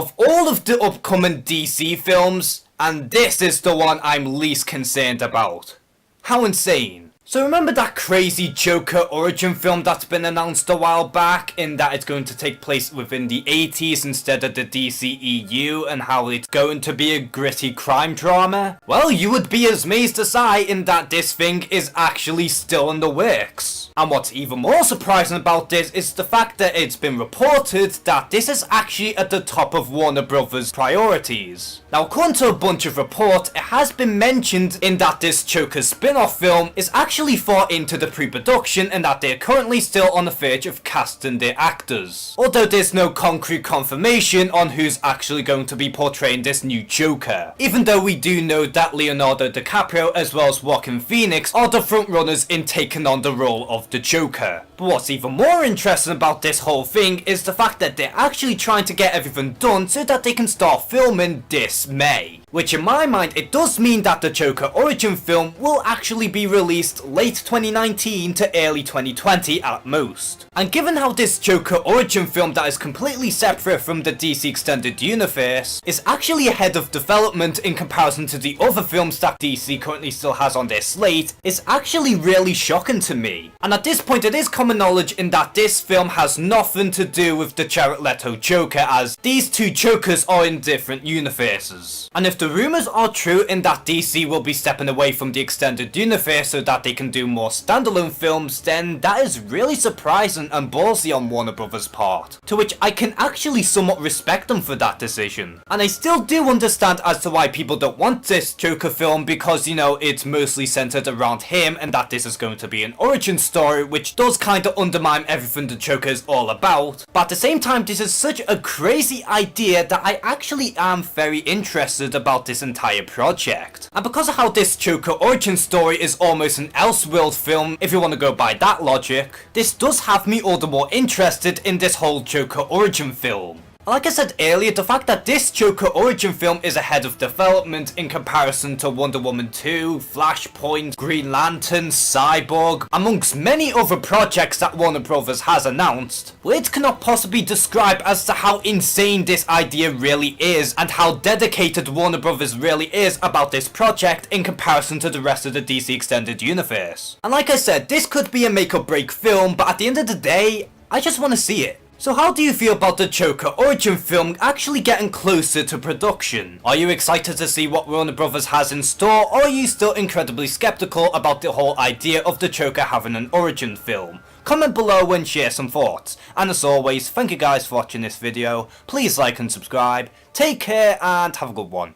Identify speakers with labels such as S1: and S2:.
S1: of all of the upcoming DC films, and this is the one I'm least concerned about. How insane. So remember that crazy Joker origin film that's been announced a while back, in that it's going to take place within the 80s instead of the DCEU, and how it's going to be a gritty crime drama? Well, you would be as amazed as I in that this thing is actually still in the works. And what's even more surprising about this is the fact that it's been reported that this is actually at the top of Warner Brothers' priorities. Now, according to a bunch of reports, it has been mentioned in that this Joker spin-off film is actually far into the pre-production and that they're currently still on the verge of casting their actors. Although there's no concrete confirmation on who's actually going to be portraying this new Joker. Even though we do know that Leonardo DiCaprio as well as Joaquin Phoenix are the frontrunners in taking on the role of the Joker. But what's even more interesting about this whole thing is the fact that they're actually trying to get everything done so that they can start filming this May. Which in my mind, it does mean that the Joker origin film will actually be released late 2019 to early 2020 at most. And given how this Joker origin film that is completely separate from the DC Extended Universe is actually ahead of development in comparison to the other films that DC currently still has on their slate, is actually really shocking to me. And at this point it is common knowledge in that this film has nothing to do with the Jared Leto Joker, as these two Jokers are in different universes. And if the rumours are true in that DC will be stepping away from the extended universe so that they can do more standalone films, then that is really surprising and ballsy on Warner Brothers' part, to which I can actually somewhat respect them for that decision. And I still do understand as to why people don't want this Joker film, because you know, it's mostly centered around him and that this is going to be an origin story, which does kind of undermine everything the Joker is all about. But at the same time, this is such a crazy idea that I actually am very interested about this entire project. And because of how this Joker origin story is almost an Elseworld film, if you want to go by that logic, this does have me all the more interested in this whole Joker origin film. Like I said earlier, the fact that this Joker origin film is ahead of development in comparison to Wonder Woman 2, Flashpoint, Green Lantern, Cyborg, amongst many other projects that Warner Brothers has announced, words cannot possibly describe as to how insane this idea really is and how dedicated Warner Brothers really is about this project in comparison to the rest of the DC Extended Universe. And like I said, this could be a make or break film, but at the end of the day, I just want to see it. So how do you feel about the Joker origin film actually getting closer to production? Are you excited to see what Warner Brothers has in store, or are you still incredibly skeptical about the whole idea of the Joker having an origin film? Comment below and share some thoughts. And as always, thank you guys for watching this video. Please like and subscribe. Take care and have a good one.